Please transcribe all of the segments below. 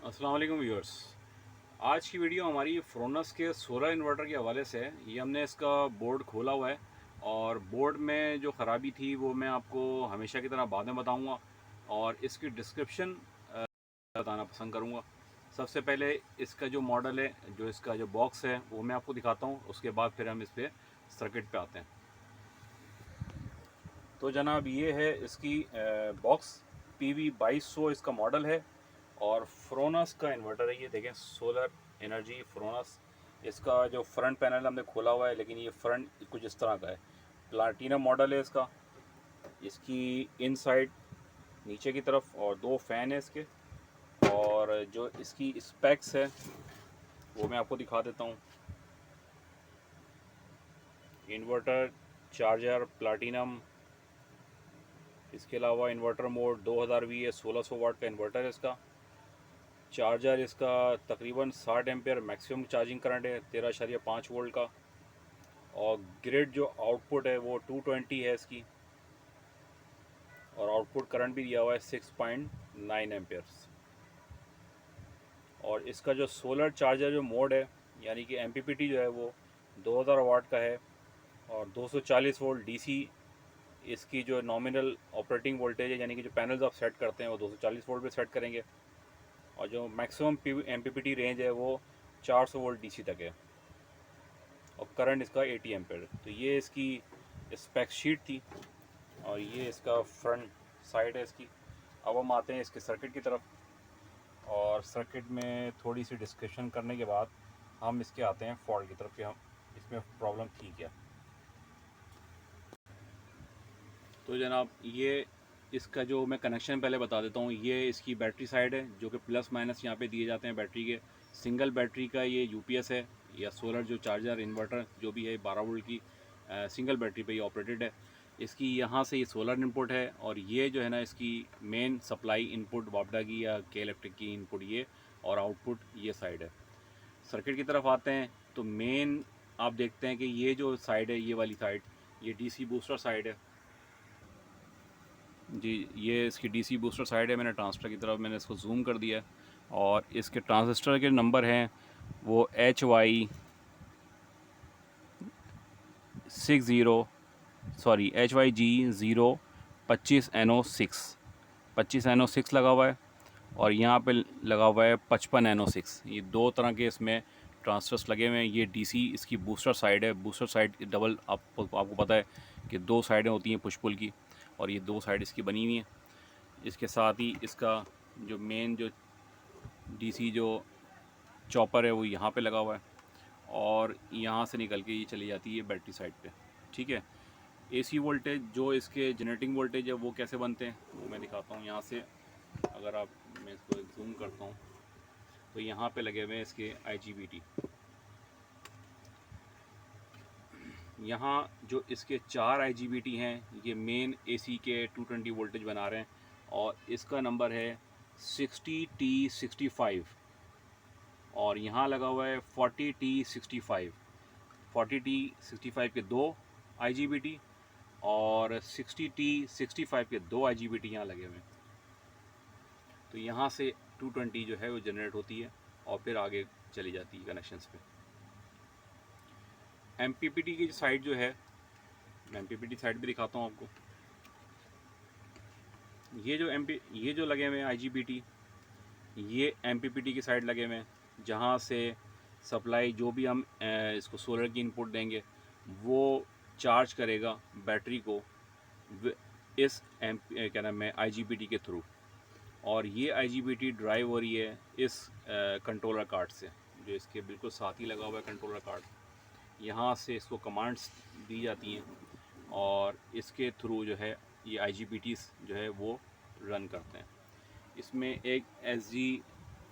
अस्सलाम वालेकुम व्यूअर्स। आज की वीडियो हमारी फ्रोनस के सोलर इन्वर्टर के हवाले से है। ये हमने इसका बोर्ड खोला हुआ है और बोर्ड में जो ख़राबी थी वो मैं आपको हमेशा की तरह बाद में बताऊंगा और इसकी डिस्क्रिप्शन बताना पसंद करूंगा। सबसे पहले इसका जो मॉडल है, जो इसका जो बॉक्स है वो मैं आपको दिखाता हूँ, उसके बाद फिर हम इस पर सर्किट पे आते हैं। तो जनाब ये है इसकी बॉक्स। PV2200 इसका मॉडल है और फ्रोनस का इन्वर्टर है। ये देखें, सोलर एनर्जी फ्रोनस। इसका जो फ्रंट पैनल हमने खोला हुआ है, लेकिन ये फ्रंट कुछ इस तरह का है। प्लाटिनम मॉडल है इसका। इसकी इनसाइड नीचे की तरफ और दो फैन है इसके। और जो इसकी स्पेक्स है वो मैं आपको दिखा देता हूँ। Inverter, charger, platinum. इसके अलावा इन्वर्टर मोड 2000 है, 1600 वाट का इन्वर्टर है इसका। चार्जर इसका तकरीबन 60 एम्पेयर मैक्सिमम चार्जिंग करंट है, 13.5 वोल्ट का। और ग्रिड जो आउटपुट है वो 220 है इसकी। और आउटपुट करंट भी दिया हुआ है 6.9 एम्पेयर्स। और इसका जो सोलर चार्जर जो मोड है, यानी कि MPPT जो है वो 2000 वाट का है और 240 वोल्ट DC। इसकी जो नॉमिनल ऑपरेटिंग वोल्टेज है, यानी कि जो पैनल्स आप सेट करते हैं वो 240 वोल्ट पे सेट करेंगे। और जो मैक्सिमम MPPT रेंज है वो 400 वोल्ट DC तक है। और करंट इसका 80 एम्पेयर। तो ये इसकी स्पेक शीट थी और ये इसका फ्रंट साइड है इसकी। अब हम आते हैं इसके सर्किट की तरफ, और सर्किट में थोड़ी सी डिस्कशन करने के बाद हम इसके आते हैं फॉल्ट की तरफ कि हम इसमें प्रॉब्लम थी क्या। तो जनाब ये इसका जो मैं कनेक्शन पहले बता देता हूँ। ये इसकी बैटरी साइड है, जो कि प्लस माइनस यहाँ पे दिए जाते हैं बैटरी के। सिंगल बैटरी का ये UPS है, या सोलर जो चार्जर इन्वर्टर जो भी है 12 वोल्ट की सिंगल बैटरी पे ये ऑपरेटेड है। इसकी यहाँ से ये सोलर इनपुट है और ये जो है ना इसकी मेन सप्लाई इनपुट वापडा की या के इलेक्ट्रिक की इनपुट ये, और आउटपुट ये साइड है। सर्किट की तरफ आते हैं तो मेन आप देखते हैं कि ये जो साइड है, ये वाली साइड, ये DC बूस्टर साइड है जी। ये इसकी DC बूस्टर साइड है। मैंने ट्रांजिस्टर की तरफ मैंने इसको जूम कर दिया है और इसके ट्रांजिस्टर के नंबर हैं वो HYG 25NO6 25NO6 लगा हुआ है। और यहाँ पे लगा हुआ है 55NO6। ये दो तरह के इसमें ट्रांजिस्टर्स लगे हुए हैं। ये DC इसकी बूस्टर साइड है। बूस्टर साइड डबल आपको पता है कि दो साइडें होती हैं पुश पुल की, और ये दो साइड इसकी बनी हुई हैं। इसके साथ ही इसका जो मेन जो DC जो चॉपर है वो यहाँ पे लगा हुआ है, और यहाँ से निकल के ये चली जाती है बैटरी साइड पे। ठीक है। AC वोल्टेज जो इसके जनरेटिंग वोल्टेज है वो कैसे बनते हैं वो मैं दिखाता हूँ यहाँ से। अगर आप, मैं इसको जूम करता हूँ तो यहाँ पे लगे हुए हैं इसके IGBT। यहाँ जो इसके 4 IGBT हैं ये मेन AC के 220 वोल्टेज बना रहे हैं, और इसका नंबर है 60T65। और यहाँ लगा हुआ है 40T65। 40T65 के दो IGBT और 60T65 के दो IGBT यहाँ लगे हुए हैं। तो यहाँ से 220 जो है वो जनरेट होती है और फिर आगे चली जाती है कनेक्शंस पे। MPPT की साइड जो है, मैं MPPT साइड भी दिखाता हूँ आपको। ये जो लगे हुए हैं IGBT, ये MPPT की साइड लगे हुए हैं, जहाँ से सप्लाई जो भी हम इसको सोलर की इनपुट देंगे वो चार्ज करेगा बैटरी को इस क्या नाम है IGBT के थ्रू। और ये IGBT ड्राइव हो रही है इस कंट्रोलर कार्ड से, जो इसके बिल्कुल साथ ही लगा हुआ है कंट्रोलर कार्ड। यहाँ से इसको कमांड्स दी जाती हैं और इसके थ्रू जो है ये IGBTs जो है वो रन करते हैं। इसमें एक SG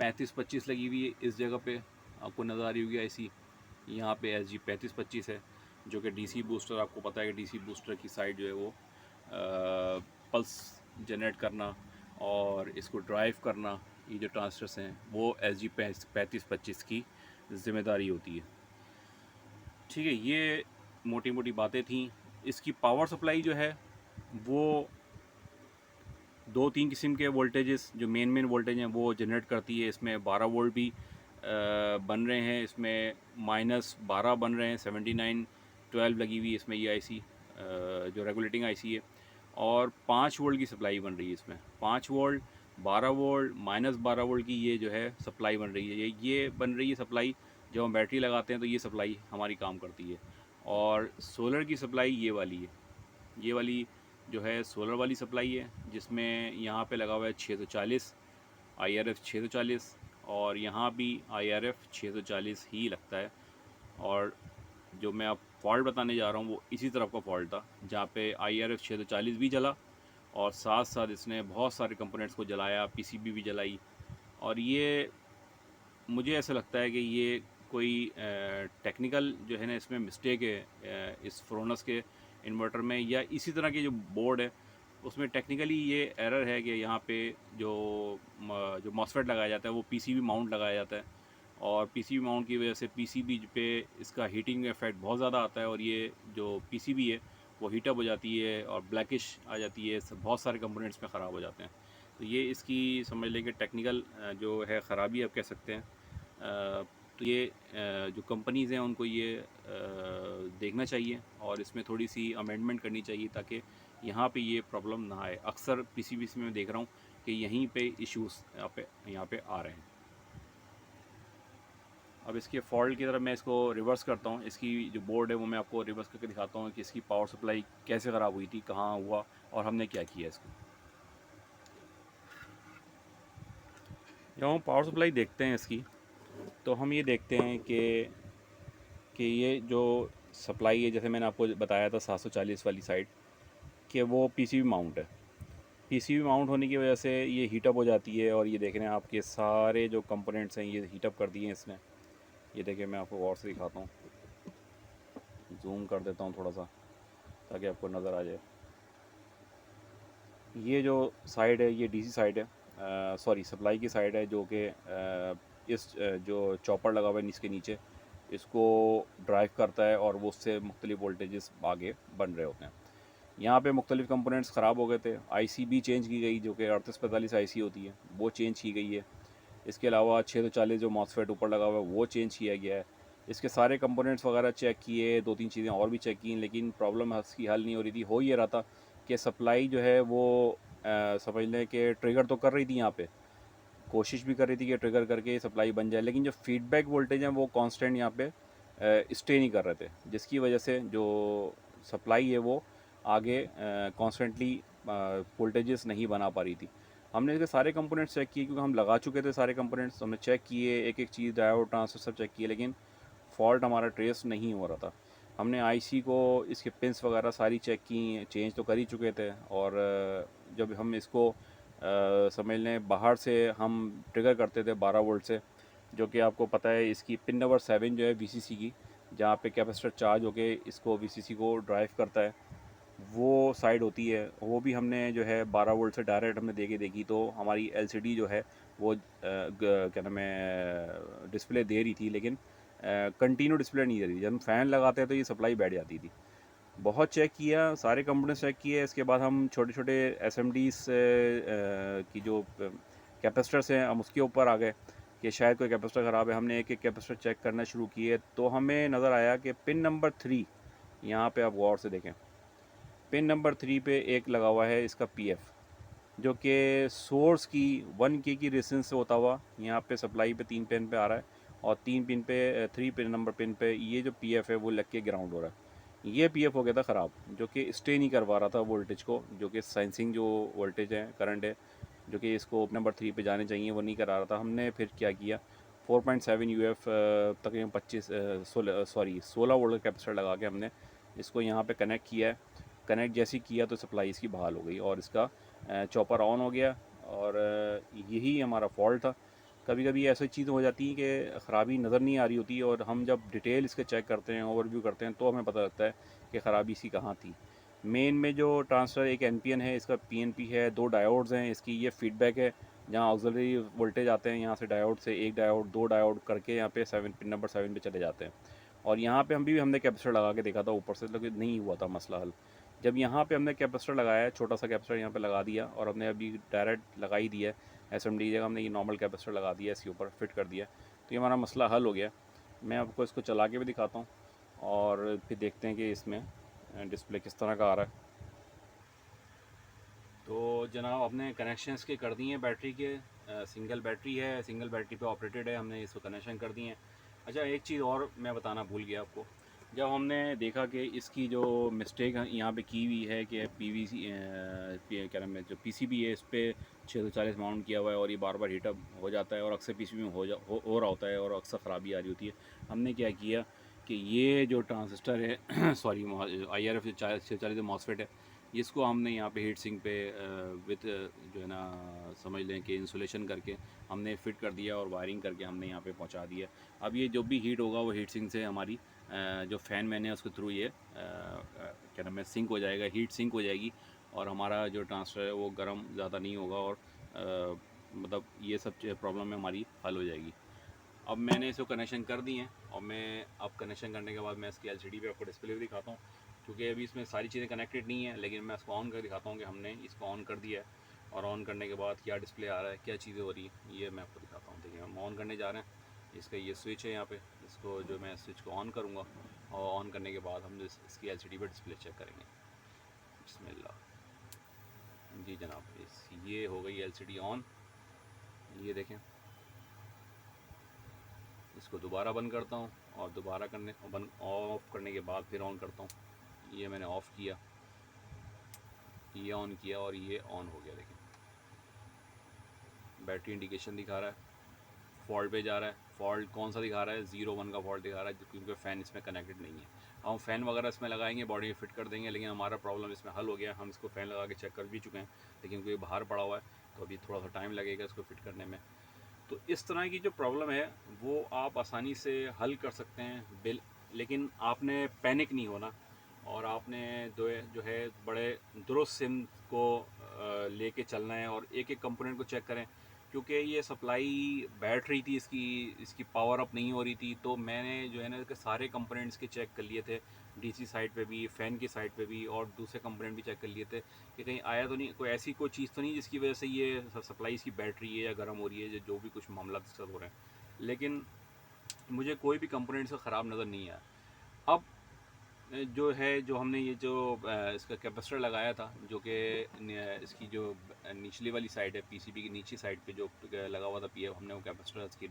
3525 लगी हुई है इस जगह पे, आपको नज़र आ रही होगी ऐसी। यहाँ पे SG 3525 है, जो कि DC बूस्टर, आपको पता है कि DC बूस्टर की साइड जो है वो पल्स जनरेट करना और इसको ड्राइव करना, ये जो ट्रांजिस्टर्स हैं वो SG 3525 की ज़िम्मेदारी होती है। ठीक है। ये मोटी मोटी बातें थी। इसकी पावर सप्लाई जो है वो 2-3 किस्म के वोल्टेजेस जो मेन वोल्टेज हैं वो जनरेट करती है। इसमें 12 वोल्ट भी बन रहे हैं, इसमें -12 बन रहे हैं, 7912 लगी हुई है इसमें ये आईसी जो रेगुलेटिंग आईसी है। और 5 वोल्ट की सप्लाई बन रही है इसमें, 5 वोल्ट, 12 वोल्ट, -12 वोल्ट की ये जो है सप्लाई बन रही है। ये बन रही है सप्लाई, जब हम बैटरी लगाते हैं तो ये सप्लाई हमारी काम करती है। और सोलर की सप्लाई ये वाली है, ये वाली जो है सोलर वाली सप्लाई है, जिसमें यहाँ पे लगा हुआ है 640 IRF 640, और यहाँ भी IRF 640 ही लगता है। और जो मैं अब फॉल्ट बताने जा रहा हूँ वो इसी तरफ का फॉल्ट था, जहाँ पे IRF 640 भी जला और साथ साथ इसने बहुत सारे कंपोनेंट्स को जलाया, PCB भी जलाई। और ये मुझे ऐसा लगता है कि ये कोई टेक्निकल जो है ना इसमें मिस्टेक है इस फ्रोनस के इन्वर्टर में, या इसी तरह के जो बोर्ड है उसमें टेक्निकली ये एरर है कि यहाँ पे जो मॉसफेट लगाया जाता है वो PCB माउंट लगाया जाता है, और PCB माउंट की वजह से PCB पे इसका हीटिंग इफेक्ट बहुत ज़्यादा आता है, और ये जो PCB है वो हीटअप हो जाती है और ब्लैकिश आ जाती है, बहुत सारे कंपोनेंट्स में ख़राब हो जाते हैं। तो ये इसकी समझ लें कि टेक्निकल जो है ख़राबी आप कह सकते हैं। तो ये जो कंपनीज़ हैं उनको ये देखना चाहिए और इसमें थोड़ी सी अमेंडमेंट करनी चाहिए ताकि यहाँ पे ये प्रॉब्लम ना आए। अक्सर PCBs में मैं देख रहा हूँ कि यहीं पे इश्यूज़ यहाँ पे आ रहे हैं। अब इसके फॉल्ट की तरफ मैं इसको रिवर्स करता हूँ, इसकी जो बोर्ड है वो मैं आपको रिवर्स करके दिखाता हूँ कि इसकी पावर सप्लाई कैसे ख़राब हुई थी, कहाँ हुआ और हमने क्या किया इसको। जब हम पावर सप्लाई देखते हैं इसकी, तो हम ये देखते हैं कि ये जो सप्लाई है, जैसे मैंने आपको बताया था 740 वाली साइड, कि वो PCB माउंट है। PCB माउंट होने की वजह से ये हीटअप हो जाती है, और ये देख रहे हैं आपके सारे जो कंपोनेंट्स हैं ये हीटअप कर दिए हैं इसने। ये देखिए मैं आपको और से दिखाता हूँ, जूम कर देता हूँ थोड़ा सा ताकि आपको नज़र आ जाए। ये जो साइड है ये DC साइड है, सॉरी सप्लाई की साइड है, जो कि इस जो चॉपर लगा हुआ है इसके नीचे, इसको ड्राइव करता है और वो उससे मुख्तलिफ वोल्टेजेस आगे बन रहे होते हैं। यहाँ पे मुख्तलिफ कंपोनेंट्स ख़राब हो गए थे, IC भी चेंज की गई, जो कि 3845 IC होती है वो चेंज की गई है। इसके अलावा 640 जो मॉसफेट ऊपर लगा हुआ है वो चेंज किया गया है। इसके सारे कंपोनेंट्स वगैरह चेक किए, 2-3 चीज़ें और भी चेक की, लेकिन प्रॉब्लम इसकी हल नहीं हो रही थी। हो ये रहा था कि सप्लाई जो है वो समझ लें कि ट्रिगर तो कर रही थी, यहाँ पे कोशिश भी कर रही थी कि ट्रिगर करके सप्लाई बन जाए, लेकिन जो फीडबैक वोल्टेज हैं वो कांस्टेंट यहाँ पे स्टे नहीं कर रहे थे, जिसकी वजह से जो सप्लाई है वो आगे कॉन्स्टेंटली वोल्टेजेस नहीं बना पा रही थी। हमने इसके सारे कंपोनेंट्स चेक किए, क्योंकि हम लगा चुके थे सारे कंपोनेंट्स, हमने चेक किए, एक एक चीज़, डायोड, ट्रांजिस्टर सब चेक किए, लेकिन फॉल्ट हमारा ट्रेस नहीं हो रहा था। हमने IC को, इसके पिंस वगैरह सारी चेक की, चेंज तो कर ही चुके थे, और जब हम इसको समझ लें बाहर से हम ट्रिगर करते थे 12 वोल्ट से, जो कि आपको पता है इसकी पिन नंबर 7 जो है VCC की, जहाँ पे कैपेसिटर चार्ज होके इसको VCC को ड्राइव करता है, वो साइड होती है, वो भी हमने जो है 12 वोल्ट से डायरेक्ट हमने दे के देखी, तो हमारी LCD जो है वो क्या नाम है डिस्प्ले दे रही थी, लेकिन कंटिन्यू डिस्प्ले नहीं दे रही थी। जब हम फ़ैन लगाते हैं तो ये सप्लाई बैठ जाती थी। बहुत चेक किया, सारे कंपोनेंट्स चेक किए, इसके बाद हम छोटे छोटे SMDs की जो कैपेसिटर्स हैं हम उसके ऊपर आ गए कि शायद कोई कैपेसिटर ख़राब है। हमने एक एक कैपेसिटर चेक करना शुरू किए, तो हमें नज़र आया कि पिन नंबर 3, यहाँ पे आप गौर से देखें, पिन नंबर 3 पे एक लगा हुआ है इसका PF, जो कि सोर्स की 1K की रेजिस्टेंस से होता हुआ यहाँ पे सप्लाई पे 3 पिन पे आ रहा है, और 3 पिन पे 3 पिन नंबर पिन पे ये जो PF है वो लग के ग्राउंड हो रहा है। ये PF हो गया था ख़राब, जो कि स्टे नहीं करवा रहा था वोल्टेज को, जो कि सेंसिंग जो वोल्टेज है, करंट है, जो कि इसको नंबर 3 पे जाने चाहिए वो नहीं करा रहा था। हमने फिर क्या किया, 4.7 UF तकरीबन 16 वोल्ट का कैपेसिटर लगा के हमने इसको यहाँ पे कनेक्ट किया है। कनेक्ट जैसे किया तो सप्लाई इसकी बहाल हो गई और इसका चॉपर ऑन हो गया, और यही हमारा फॉल्ट था। कभी कभी ऐसी चीज़ हो जाती है कि ख़राबी नज़र नहीं आ रही होती, और हम जब डिटेल इसके चेक करते हैं, ओवरव्यू करते हैं, तो हमें पता लगता है कि ख़राबी इसकी कहाँ थी। मेन में जो ट्रांसफ़र एक NPN है, इसका PNP है, 2 डायोड्स हैं, इसकी ये फीडबैक है, जहाँ ऑक्सिलरी वोल्टेज आते हैं यहाँ से डायोड से, एक डायोड 2 डायोड करके यहाँ पे 7 पिन नंबर 7 पे चले जाते हैं। और यहाँ पे हमने कैपेसिटर लगा के देखा था ऊपर से, लेकिन नहीं हुआ था मसला हल। जब यहाँ पे हमने कैपेसिटर लगाया है, छोटा सा कैपेसिटर यहाँ पे लगा दिया और हमने अभी डायरेक्ट लगा ही दिया है SMD की जगह, हमने ये नॉर्मल कैपेसिटर लगा दिया, इसके ऊपर फिट कर दिया, तो ये हमारा मसला हल हो गया। मैं आपको इसको चला के भी दिखाता हूँ और फिर देखते हैं कि इसमें डिस्प्ले किस तरह का आ रहा है। तो जनाब अपने कनेक्शंस के कर दिए हैं बैटरी के, सिंगल बैटरी है, सिंगल बैटरी पे ऑपरेटेड है, हमने इसको कनेक्शन कर दिए हैं। अच्छा एक चीज़ और मैं बताना भूल गया आपको, जब हमने देखा कि इसकी जो मिस्टेक यहाँ पे की हुई है कि PVC क्या नाम है जो PCB है, इस पर 640 माउंट किया हुआ है और ये बार बार हीटअप हो जाता है और अक्सर PCB में हो रहा होता है और अक्सर ख़राबी आ रही होती है। हमने क्या किया कि ये जो ट्रांजिस्टर है सॉरी IRF 640 जो मॉसफेट है, इसको हमने यहाँ पे हीट सिंक पे विथ जो है ना समझ लें कि इंसुलेशन करके हमने फ़िट कर दिया और वायरिंग करके हमने यहाँ पे पहुँचा दिया। अब ये जो भी हीट होगा वो हीट सिंक से हमारी जो फ़ैन मैंने उसके थ्रू ये क्या नाम है सिंक हो जाएगा, हीट सिंक हो जाएगी और हमारा जो ट्रांसफ़र है वो गर्म ज़्यादा नहीं होगा और मतलब ये सब प्रॉब्लम है हमारी हल हो जाएगी। अब मैंने इसको कनेक्शन कर दिए हैं और मैं अब कनेक्शन करने के बाद मैं इसकी LCD पे आपको डिस्प्ले भी दिखाता हूँ, क्योंकि अभी इसमें सारी चीज़ें कनेक्टेड नहीं है, लेकिन मैं इसको ऑन कर दिखाता हूँ कि हमने इसको ऑन कर दिया है और ऑन करने के बाद क्या डिस्प्ले आ रहा है, क्या चीज़ें हो रही है, ये मैं आपको दिखाता हूँ। देखिए हम ऑन करने जा रहे हैं, इसका ये स्विच है यहाँ पे, इसको जो मैं स्विच को ऑन करूँगा और ऑन करने के बाद हम इसकी LCD पर डिस्प्ले चेक करेंगे। बिस्मिल्लाह। जी जनाब, ये हो गई LCD ऑन, ये देखें। इसको दोबारा बंद करता हूँ और दोबारा बंद ऑफ़ करने के बाद फिर ऑन करता हूँ। ये मैंने ऑफ़ किया, ये ऑन किया और ये ऑन हो गया। देखिए बैटरी इंडिकेशन दिखा रहा है, फॉल्ट पे जा रहा है। फॉल्ट कौन सा दिखा रहा है? 0 1 का फॉल्ट दिखा रहा है, क्योंकि फ़ैन इसमें कनेक्टेड नहीं है। हम फ़ैन वगैरह इसमें लगाएंगे, बॉडी में फिट कर देंगे, लेकिन हमारा प्रॉब्लम इसमें हल हो गया। हम इसको फ़ैन लगा के चेक कर भी चुके हैं, लेकिन कोई बाहर पड़ा हुआ है तो अभी थोड़ा सा टाइम लगेगा इसको फिट करने में। तो इस तरह की जो प्रॉब्लम है वो आप आसानी से हल कर सकते हैं लेकिन आपने पैनिक नहीं होना और आपने जो है बड़े दुरुस्त सिम को लेके चलना है और एक एक कंपोनेंट को चेक करें, क्योंकि ये सप्लाई बैठ रही थी, इसकी पावर अप नहीं हो रही थी। तो मैंने जो है ना इसके सारे कंपोनेंट्स के चेक कर लिए थे, DC साइड पे भी, फ़ैन की साइड पे भी और दूसरे कंपोनेंट भी चेक कर लिए थे कि कहीं आया तो नहीं, कोई चीज़ तो नहीं जिसकी वजह से ये सप्लाई इसकी बैठ रही है या गर्म हो रही है, जो भी कुछ मामला डिस्कस हो रहे हैं। लेकिन मुझे कोई भी कंपोनेंट से ख़राब नज़र नहीं आया। अब जो है जो हमने ये जो इसका कैपेसिटर लगाया था, जो कि इसकी जो निचली वाली साइड है, PCB की नीचे साइड पे जो लगा हुआ था PF, हमने वो कैपेसिटर इसकी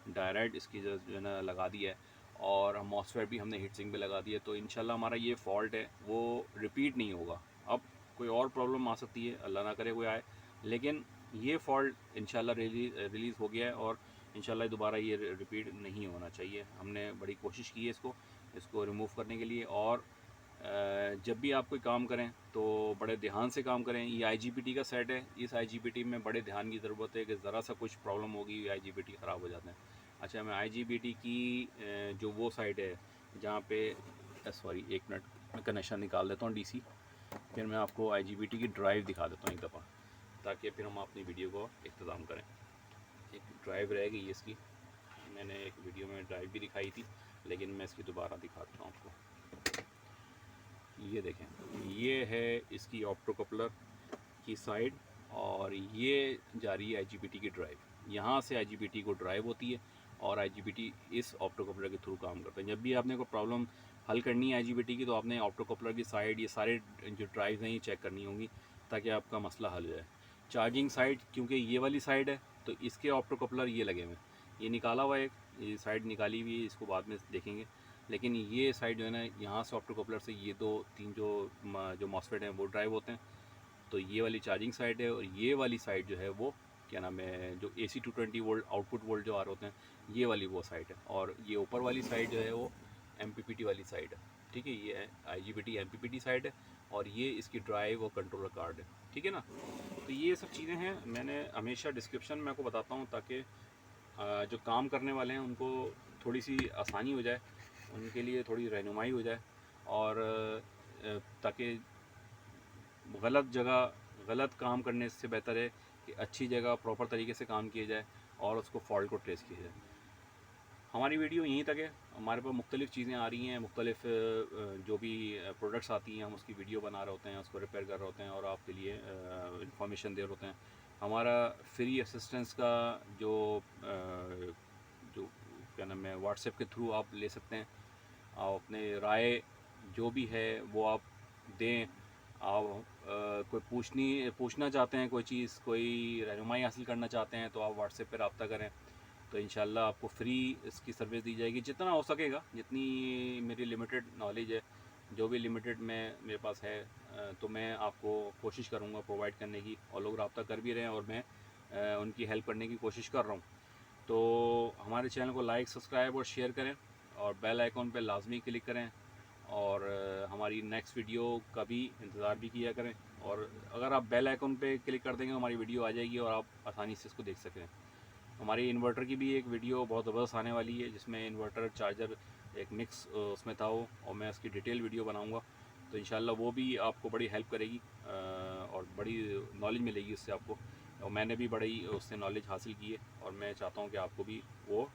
डायरेक्ट इसकी जो है ना लगा दिया है और मॉसफेट भी हमने हीट सिंक पे लगा दिया। तो इंशाल्लाह हमारा ये फॉल्ट है वो रिपीट नहीं होगा। अब कोई और प्रॉब्लम आ सकती है, अल्लाह ना करे कोई आए, लेकिन ये फॉल्ट इंशाल्लाह रिलीज़ हो गया है और इंशाल्लाह दोबारा ये रिपीट नहीं होना चाहिए। हमने बड़ी कोशिश की है इसको रिमूव करने के लिए। और जब भी आप कोई काम करें तो बड़े ध्यान से काम करें। ये IGBT का सेट है, इस IGBT में बड़े ध्यान की ज़रूरत है कि ज़रा सा कुछ प्रॉब्लम होगी IGBT ख़राब हो जाते हैं। अच्छा मैं IGBT की जो वो साइड है जहाँ पे सॉरी एक मिनट, मैं कनेक्शन निकाल देता हूँ DC, फिर मैं आपको IGBT की ड्राइव दिखा देता हूँ एक दफ़ा, ताकि फिर हम अपनी वीडियो को इख्तिताम करें। एक ड्राइव रह गई इसकी, मैंने एक वीडियो में ड्राइव भी दिखाई थी, लेकिन मैं इसकी दोबारा दिखाता हूँ आपको। ये देखें, ये है इसकी ऑप्टो कपलर की साइड और ये जा रही है IGBT की ड्राइव। यहाँ से IGBT को ड्राइव होती है और IGBT इस ऑप्टो कपलर के थ्रू काम करता है। जब भी आपने कोई प्रॉब्लम हल करनी है IGBT की, तो आपने ऑप्टो कपलर की साइड ये सारे जो ड्राइव हैं ये चेक करनी होंगी, ताकि आपका मसला हल हो जाए। चार्जिंग साइड क्योंकि ये वाली साइड है, तो इसके ऑप्टो कपलर ये लगे हुए हैं, ये निकाला हुआ है, ये साइड निकाली हुई है, इसको बाद में देखेंगे। लेकिन ये साइड जो है ना, यहाँ से ऑप्टो कपलर से ये 2 3 जो मॉसफेट हैं वो ड्राइव होते हैं। तो ये वाली चार्जिंग साइड है और ये वाली साइड जो है वो क्या नाम है, जो AC 220 वोल्ट आउटपुट वोल्ट जो आ रहे होते हैं, ये वाली वो साइड है। और ये ऊपर वाली साइड जो है वो MPPT वाली साइड है। ठीक है, ये IGBT MPPT साइड है और ये इसकी ड्राइव और कंट्रोलर कार्ड है। ठीक है ना। तो ये सब चीज़ें हैं, मैंने हमेशा डिस्क्रिप्शन में आपको बताता हूँ, ताकि जो काम करने वाले हैं उनको थोड़ी सी आसानी हो जाए, उनके लिए थोड़ी रहनुमाई हो जाए, और ताकि गलत जगह गलत काम करने से बेहतर है कि अच्छी जगह प्रॉपर तरीके से काम किया जाए और उसको फॉल्ट को ट्रेस किया जाए। हमारी वीडियो यहीं तक है। हमारे पास मुख्तलिफ़ चीज़ें आ रही हैं, मुख्तलिफ़ जो भी प्रोडक्ट्स आती हैं हम उसकी वीडियो बना रहे होते हैं, उसको रिपेयर कर रहे होते हैं और आपके लिए इंफॉर्मेशन दे रहे होते हैं। हमारा फ्री असिस्टेंस का जो जो क्या नाम है, व्हाट्सएप के थ्रू आप ले सकते हैं। आप अपने राय जो भी है वो आप दें। आप कोई पूछना चाहते हैं, कोई चीज़, कोई रहनुमाई हासिल करना चाहते हैं, तो आप व्हाट्सएप पर रब्ता करें। तो इंशाल्लाह आपको फ्री इसकी सर्विस दी जाएगी, जितना हो सकेगा, जितनी मेरी लिमिटेड नॉलेज है, जो भी लिमिटेड मेरे पास है, तो मैं आपको कोशिश करूँगा प्रोवाइड करने की। और लोग रब्ता कर भी रहे हैं और मैं उनकी हेल्प करने की कोशिश कर रहा हूँ। तो हमारे चैनल को लाइक, सब्सक्राइब और शेयर करें और बेल आइकॉन पर लाजमी क्लिक करें। और हमारी नेक्स्ट वीडियो का भी इंतज़ार भी किया करें। और अगर आप बेल आइकॉन पे क्लिक कर देंगे तो हमारी वीडियो आ जाएगी और आप आसानी से इसको देख सकें। हमारी इन्वर्टर की भी एक वीडियो बहुत ज़बरदस्त आने वाली है, जिसमें इन्वर्टर चार्जर एक मिक्स उसमें था वो, और मैं उसकी डिटेल वीडियो बनाऊंगा। तो इंशाल्लाह वो भी आपको बड़ी हेल्प करेगी और बड़ी नॉलेज मिलेगी उससे आपको। और मैंने भी बड़ी उससे नॉलेज हासिल की है और मैं चाहता हूँ कि आपको भी वो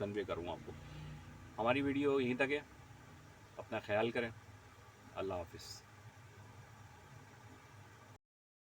कन्वे करूँ आपको। हमारी वीडियो यहीं तक है। अपना ख्याल करें। अल्लाह हाफिज़।